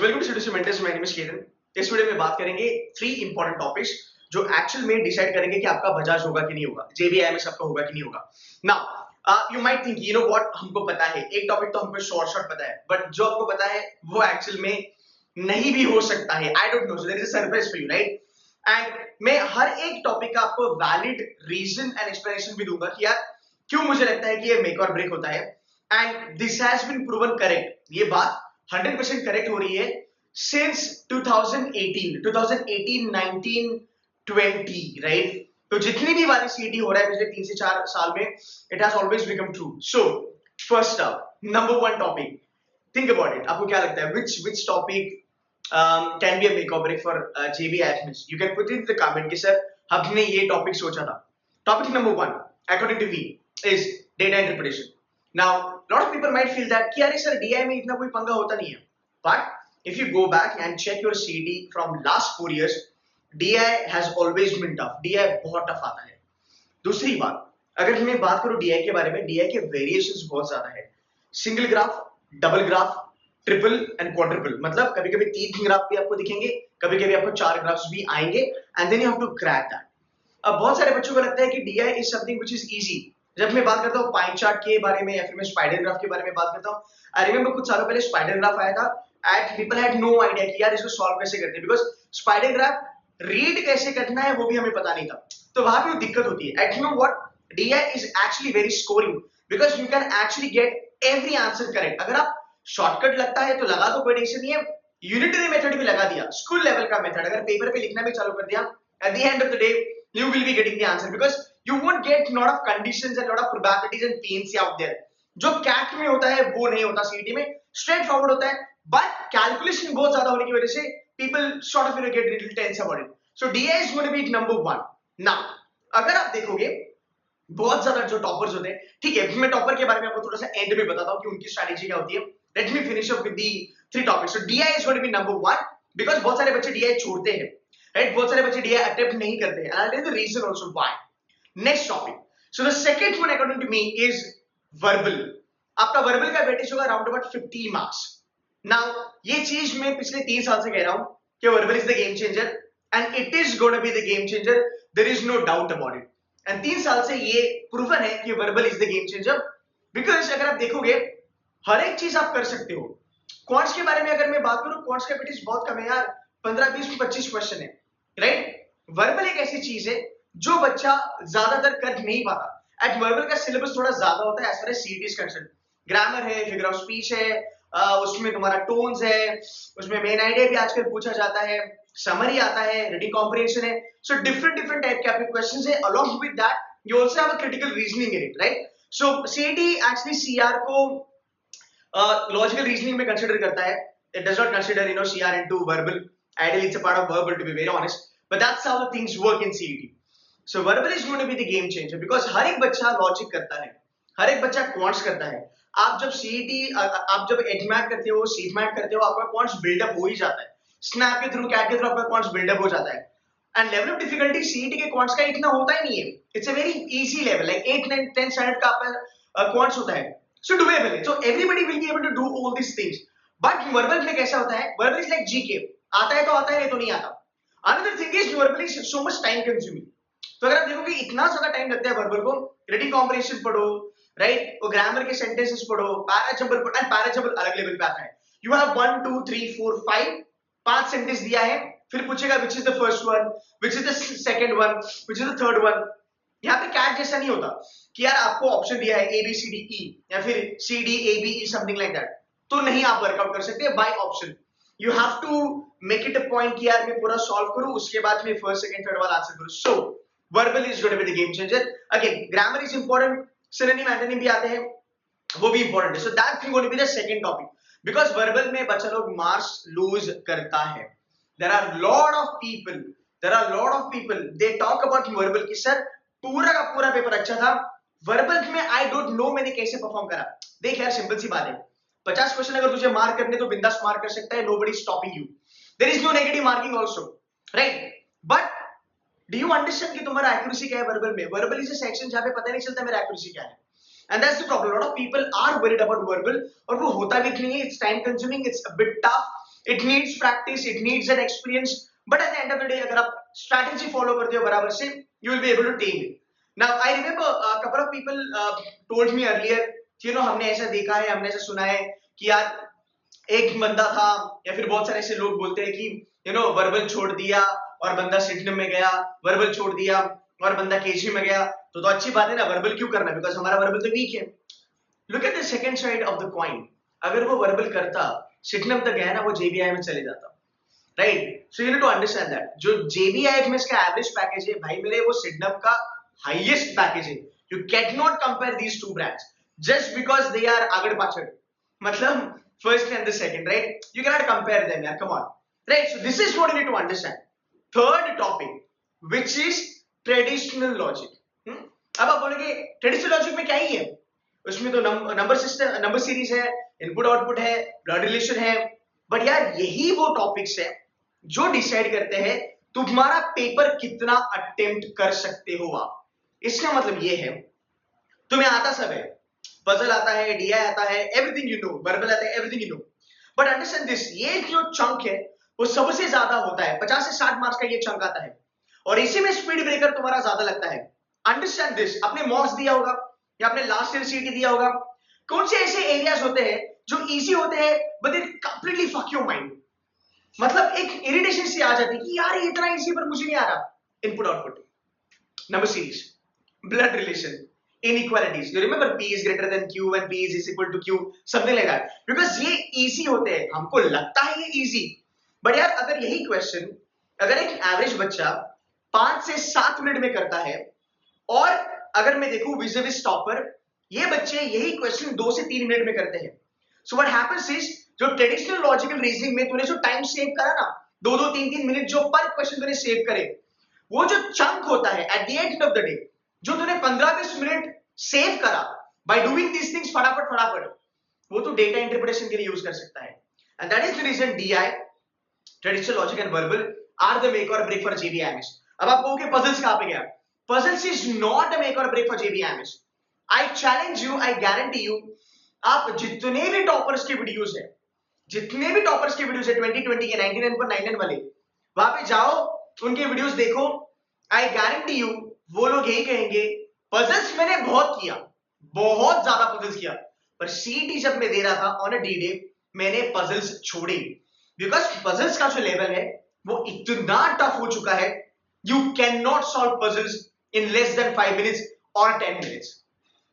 Welcome to city mentors. My name is Ketan. इस video में बात करेंगे 3 इंपॉर्टेंट टॉपिक्स जो एक्चुअल में डिसाइड करेंगे कि आपका बजाज होगा कि नहीं होगा, जेबीआईएमएस आपका होगा कि नहीं होगा। Now you might think you know what, हमको पता है एक टॉपिक तो हमको शॉर्ट पता है, बट जो आपको पता है वो एक्चुअल में नहीं भी हो सकता है। I don't know, so there is a surprise for you, right? And मैं हर एक टॉपिक का आपको वैलिड रीजन एंड एक्सप्लेनेशन भी दूंगा कि यार क्यों मुझे लगता है कि ये मेक और ब्रेक होता है। And this has been proven correct, ये बात 100% करेक्ट हो रही है since 2018, 19, 20, right? तो जितनी भी बार सीईटी हो रहा है पिछले 3 से 4 साल में, it has always become true. So first up, number one topic, think about it. आपको क्या लगता है which topic can be a make or break for JBIMS? You can put it in the comment कि sir हमने ये topic सोचा था। Topic number one, according to me, is data interpretation. Now, lot of people might feel that कि अरे sir DI में इतना कोई पंगा होता नहीं है, but if you go back and check your CET from last 4 years, DI has always been tough. DI बहुत टफ आता है। दूसरी बात, अगर मैं बात करूं DI के बारे में, DI के वेरिएशंस बहुत ज्यादा है। Single graph, double graph, triple and quadruple, मतलब कभी कभी 3 ग्राफ भी आपको दिखेंगे, कभी कभी आपको 4 ग्राफ्स भी आएंगे, and then you have to crack that. अब बहुत सारे बच्चों को लगता है कि DI is something which is easy. जब मैं बात करता हूँ पाई चार्ट के बारे में या फिर मैं स्पाइडर ग्राफ के बारे में बात करता हूँ, आई रिमेंबर कुछ सालों पहले स्पाइडर ग्राफ आया था and people had no idea कि यार इसको सॉल्व कैसे करते हैं, बिकॉज स्पाइडर ग्राफ रीड कैसे करना है वो भी हमें पता नहीं था। तो वहां पे दिक्कत होती है। And you know what, DI is actually very scoring because you can actually get every answer correct. अगर आप शॉर्टकट लगता है तो लगा दो, कोई टेंशन नहीं है। यूनिटरी मेथड भी लगा दिया, स्कूल लेवल का मेथड अगर पेपर पे लिखना भी चालू कर दिया, eight the end of the day you will be getting the answer because you won't get lot of conditions and lot of probabilities and pains out there. जो cat में होता है वो नहीं होता, सीईटी में स्ट्रेट फॉरवर्ड होता है, बट कैलकुलेशन बहुत ज्यादा होने की वजह से people sort of get little tense about it. So DI is going to be number 1. Now अगर आप देखोगे बहुत ज्यादा जो टॉपर्स होते हैं, ठीक है, मैं टॉपर के बारे में आपको थोड़ा सा एंड में बताता हूँ कि उनकी स्ट्रैटेजी क्या होती है। Let me finish up with the 3 topics. So DI is going to be number 1 because बहुत सारे बच्चे DI छोड़ते हैं, राइट? बहुत सारे बच्चे DI अटेम्प्ट नहीं करते हैं, and I'll tell you the reason also why. Next topic. So the second one according to me is verbal. आपका वर्बल का वेटेज होगा अराउंड अबाउट 50 मार्क्स। नाउ ये चीज मैं पिछले 3 साल से कह रहा हूं कि verbal is the game changer and it is gonna be the game changer, there is no doubt about it. And 3 साल से ये प्रूवन है कि verbal is the game changer because अगर आप देखोगे हर एक चीज आप कर सकते हो। क्वांट्स के बारे में अगर मैं बात करूं, क्वांट्स का वेटेज बहुत कम है यार, 15, 20, 25 क्वेश्चन है, राइट? वर्बल एक ऐसी चीज है जो बच्चा ज्यादातर कर नहीं पाता। एट वर्बल का सिलेबस थोड़ा ज्यादा होता है as far as CET is concern. Grammar है, फिगर ऑफ स्पीच है, उसमें तुम्हारा टोन्स है, उसमें मेन आइडिया भी आजकल पूछा जाता है, समरी आता है, रीडिंग कॉम्प्रिहेंशन है। सो डिफरेंट टाइप के आपके क्वेश्चंस है। Along with that you also have a critical reasoning in it, right? So CET actually CR को लॉजिकल रीजनिंग में कंसीडर करता है। It does not consider CR into verbal. Ideally, it's a part of verbal, to be very honest, but that's how the things work in CET. So verbal is going to be the game changer because हर एक बच्चा logic करता है, हर एक बच्चा quants करता है। आप जब CET, आप जब एडमैट करते हो, सीटमैट करते हो, आपका क्वांट्स बिल्डअप हो ही जाता है। स्नैप के थ्रू, कैट के थ्रू आपका क्वांट्स बिल्डअप हो जाता है। And level of difficulty CET के क्वांट्स का इतना होता ही नहीं है। It's a very easy level, like 8, 9, 10 standard का आपका क्वांट्स होता है। सो डूएबल है, so everybody will be able to do all this things. But verbal में कैसा होता है? वर्बल इज लाइक जीके, आता है तो आता है, नहीं तो नहीं आता। Another thing is verbal is so much time consuming. तो अगर आप देखोगे इतना ज्यादा टाइम लगता है वर्बल को, रीडिंग कॉम्प्रिहेंशन पढ़ो, राइट? वो ग्रामर के सेंटेंसेस पढ़ो, पैराजंबल पढ़ो, एंड पैराजंबल अलग लेवल पे आता है। यू हैव 1 2 3 4 5 सेंटेंस दिया है, फिर पूछेगा which is the first one, which is the second one, which is the third one. यहाँ पे कैट जैसा नहीं होता कि यार आपको ऑप्शन दिया है A B C D E या फिर C D A B E something like that, तो नहीं आप वर्कआउट कर सकते by option. You have to make it a point कि यार मैं पूरा सॉल्व करूं, उसके बाद मैं फर्स्ट सेकंड थर्ड वाला आंसर करूं। So verbal is going to be the game changer. Again grammar is important, synonym antonym भी आते हैं, वो भी इंपॉर्टेंट है। So that thing going to be the second topic because verbal में बच्चा लोग मार्क्स लूज करता है। There are lot of people they talk about verbal कि सर पूरा का पूरा पेपर अच्छा था, वर्बल में आई डोंट नो मैंने कैसे परफॉर्म करा। देख यार सिंपल सी बात है, 50 क्वेश्चन अगर तुझे मार्क करने तो बिंदास मार्क कर सकता है, nobody is stopping you. There is no negative marking also, right? But do you understand कि तुम्हारा accuracy क्या है वर्बल में? वर्बल इज अ सेक्शन जहाँ पे पता नहीं चलता मेरा accuracy क्या है, and that's the problem. A lot of people are worried about verbal और वो होता भी नहीं है। It's time consuming, it's a bit tough, it needs practice, it needs an experience, but at the end of the day अगर आप strategy follow करते हो बराबर से, you will be able to tame it. Now I remember couple of people told me earlier, हमने ऐसा देखा है, हमने ऐसा सुना है कि यार एक बंदा था, या फिर बहुत सारे ऐसे लोग बोलते हैं कि वर्बल छोड़ दिया और बंदा सिडनम में गया, वर्बल छोड़ दिया और बंदा केजी में गया, तो अच्छी बात है ना, वर्बल क्यों करना, बिकॉज हमारा वर्बल तो वीक है. Look at the second side of the coin, अगर वो वर्बल करता, सिडनम तक गया ना, वो जेबीआई में चले जाता, right. So you need to understand that जो जेबीआई में इसका एवरेज पैकेज है भाई मेरे, वो सिडनम का हाईएस्ट पैकेज है. You can not compare these two brands just because they are आगड़ पाछड़, मतलब first and the second, right? You cannot compare them, yeah, come on, right? So this is what you need to understand. Third topic, which is traditional logic. अब आप बोलोगे traditional logic में क्या ही है, उसमें तो नंबर सिस्टम, नंबर सीरीज है, input output है, ब्लड रिलेशन है, बट यार यही वो टॉपिक्स है जो डिसाइड करते हैं तुम्हारा पेपर कितना अटेम्प्ट कर सकते हो आप. इसका मतलब ये है तुम्हें आता सब है, पजल आता है, डीआई आता है, एवरीथिंग यू नो, वर्बल आता है, everything you know, but understand this, ये जो चंक है वो सबसे ज्यादा होता है, 50 से 60 मार्क्स का ये चंक आता है, और इसी में स्पीड ब्रेकर तुम्हारा ज्यादा लगता है. Understand this. आपने मॉक्स दिया होगा या आपने लास्ट ईयर सीटी दिया होगा, कौन से ऐसे एरियाज होते हैं जो इजी होते हैं but it completely fuck your mind, मतलब एक इरिटेशन सी आ जाती है कि यार ये इतना इजी पर मुझे नहीं आ रहा. Input output, number series, blood relation, inequalities. You remember P is greater than Q and P is equal to Q, something like that. Because ये easy होते हैं, हमको लगता है ये easy, but यार अगर यही question अगर एक एवरेज बच्चा 5 से 7 मिनट में करता है, और अगर मैं देखूं विज़ टॉपर, ये बच्चे यही क्वेश्चन 2 से 3 मिनट में करते हैं. So what happens is जो ट्रेडिशनल लॉजिकल रीजनिंग में तूने जो टाइम सेव करा ना, 2-2, 3-3 मिनट जो पर क्वेश्चन तूने सेव करे, वो जो चंक होता है eight the end of the day, जो तूने 15-20 मिनट सेव करा बाय डूइंग दिस थिंग्स फटाफट, वो तो डेटा इंटरप्रिटेशन के लिए यूज कर सकता है. And that is the reason DI, traditional logic and verbal are the make or break for JBIMS. अब आप कहोगे पजल्स कहां पे गया, puzzles is not the make or break for JBIMS. I challenge you, I guarantee you, आप जितने भी toppers के वीडियोस है, जितने भी टॉपर्स के वीडियोस है 2020 के 99.99 वाले, वहां पे जाओ, उनके वीडियोस देखो, आई गारंटी यू वो लोग यही कहेंगे पजल्स मैंने बहुत किया, बहुत ज्यादा पजल्स किया, पर सीटी जब मैं दे रहा था ऑन अ डी डे, मैंने पजल्स छोड़े, बिकॉज पजल्स का जो लेवल है वो इतना टफ हो चुका है, you can not solve puzzles in less than 5 minutes और 10 minutes.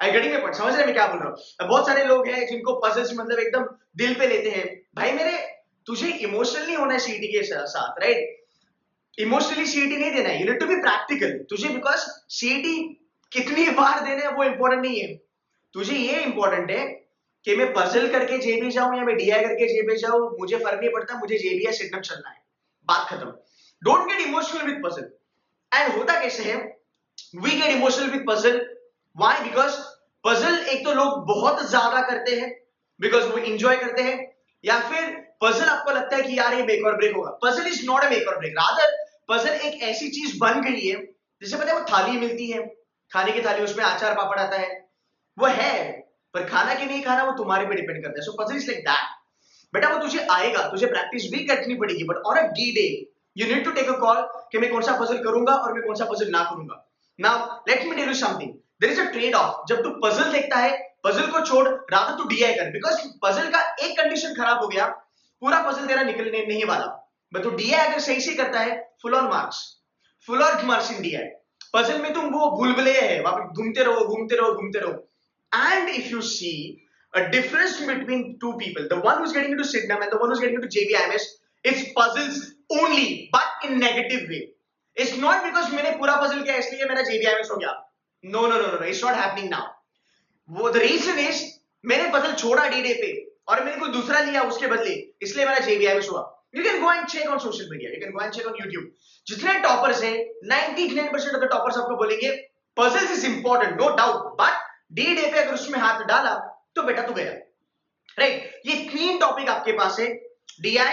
I getting my point, समझ रहे हैं मैं क्या बोल रहा हूं. बहुत सारे लोग हैं जिनको पजल्स मतलब एकदम दिल पे लेते हैं. भाई मेरे, तुझे इमोशनल नहीं होना है सीटी के साथ, राइट? इमोशनली सीईटी नहीं देना है, you need to be practical. तुझे बिकॉज सीईटी कितनी बार देना है वो इंपॉर्टेंट नहीं है, तुझे ये इंपॉर्टेंट है कि मैं पजल करके जेबी जाऊं या मैं डीआई करके जेबी जाऊं, मुझे फर्क नहीं पड़ता, मुझे जेबी या सिडनम चलना है, बात खत्म. Don't get emotional with puzzle. And होता कैसे है, we get emotional with puzzle. Why? Because puzzle एक तो लोग बहुत ज्यादा करते हैं बिकॉज वो इंजॉय करते हैं, या फिर पजल आपको लगता है कि यार ये मेक और ब्रेक होगा. Puzzle is not a make or break, rather puzzle एक ऐसी चीज बन गई है, जैसे पता है वो थाली मिलती है, खाने की थाली, उसमें अचार पापड़ आता है, वो है, पर खाना कि नहीं खाना वो तुम्हारे पे डिपेंड करता है. So puzzle is like that. बेटा वो तुझे आएगा, तुझे प्रैक्टिस भी करनी पड़ेगी, but on a D day you need to take a call कि मैं कौन सा पजल करूंगा और मैं कौन सा पजल ना करूंगा. Now let me tell you something, there is a trade off. जब तू पजल देखता है, पजल को छोड़, रादर तू डीआई कर, बिकॉज पजल का एक कंडीशन खराब हो गया, पूरा पजल तेरा निकलने नहीं वाला. बट तू डीआई अगर सही से करता है, full on marks in DI. Puzzle में तुम वो भूलभुलैया है, वहां पे घूमते रहो. And if you see a difference between two people, the one who's getting into Sidnam and the one who's getting into JBIMS, it's puzzles only, but in negative way. It's not because मैंने पूरा puzzle किया इसलिए मेरा JBIMS हो गया. No, it's not happening now. वो the reason is मैंने puzzle छोड़ा D-Day पे और मैंने कोई दूसरा लिया उसके बदले, इसलिए मेरा JBIMS हुआ. You can go and check on social media, you can go and check on YouTube. जितने toppers हैं, 99% of the toppers आपको बोलेंगे puzzles is important, no doubt, but D-Day पे अगर उसमें हाथ डाला तो बेटा तू गया, राइट? ये 3 टॉपिक आपके पास है, DI,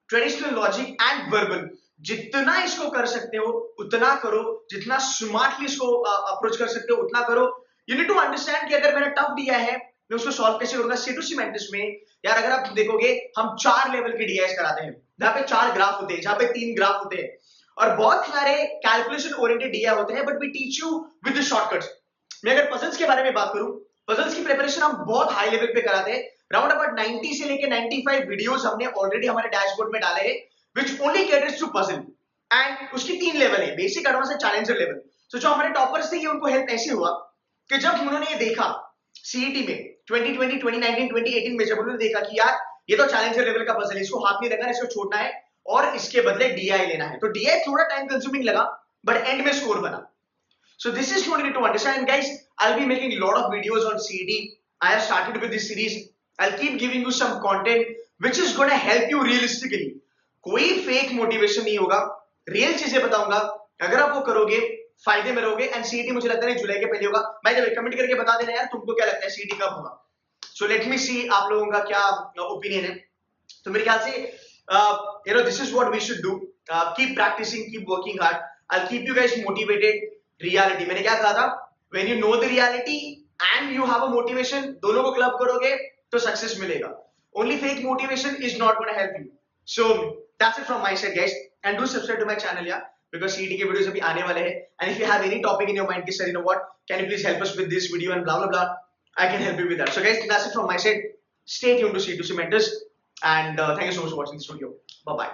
traditional logic and verbal. जितना इसको कर सकते हो उतना करो, जितना स्मार्टली इसको अप्रोच कर सकते हो उतना करो. यू नीड टू अंडरस्टैंड कि अगर मेरा टफ डीआई है, मैं उसको सॉल्व कैसे करूंगा. C2C मेंटिस में यार अगर आप देखोगे हम 4 लेवल के डीआईएस कराते हैं, जहाँ पे 4 ग्राफ होते हैं, जहाँ पे 3 ग्राफ होते हैं, और बहुत सारे कैलकुलेशन ओरिएंटेड डीआई होते हैं, but we teach you with the shortcuts. मैं अगर पजल्स के बारे में बात करूं, पजल्स की प्रिपरेशन हम बहुत हाई लेवल पे कराते हैं। राउंड अबाउट 90 से लेके 95 वीडियोस हमने ऑलरेडी हमारे डैशबोर्ड में डाले हैं, which only caters to puzzle. And उसकी 3 लेवल है, basic, advance and challenger level. तो जो हमारे टॉपर्स थे, ये उनको हेल्प ऐसे हुआ कि जब उन्होंने ये देखा सीईटी में 2020, 2019, 2018 में, जब उन्होंने देखा कि यार ये तो चैलेंजर लेवल का पजल है, इसको हाथ नहीं रखना है, इसको छोड़ना है और इसके बदले डीआई लेना है, तो डीआई थोड़ा टाइम कंज्यूमिंग लगा, बट एंड में स्कोर बना। So this is what you need to understand. And guys, I'll be making a lot of videos on CET. I have started with this series. I'll keep giving you some content which is going to help you realistically. कोई fake motivation नहीं होगा, real चीजें बताऊंगा। अगर आप वो करोगे फायदे में रहोगे। एंड सीईटी मुझे लगता है जुलाई के पहले होगा। भाई जब कमेंट करके बता देना यार तुमको क्या लगता है सीईटी कब होगा। सो लेट मी सी आप लोगों का क्या ओपिनियन है। तो मेरे ख्याल से this is what we should do. Keep practicing, keep working hard. I'll keep you guys motivated. Reality, मैंने क्या कहा था, when you know the reality and you have a motivation, दोनों को क्लब करोगे तो सक्सेस मिलेगा। Only fake motivation is not going to help you. So that's it from my side guys, and do subscribe to my channel yeah, because CET के videos अभी आने वाले हैं। And if you have any topic in your mind कि sir you know what, can you please help us with this video and blah blah blah, I can help you with that. So guys, that's it from my side. Stay tuned to C2C Mentors, and thank you so much for watching this video. Bye bye.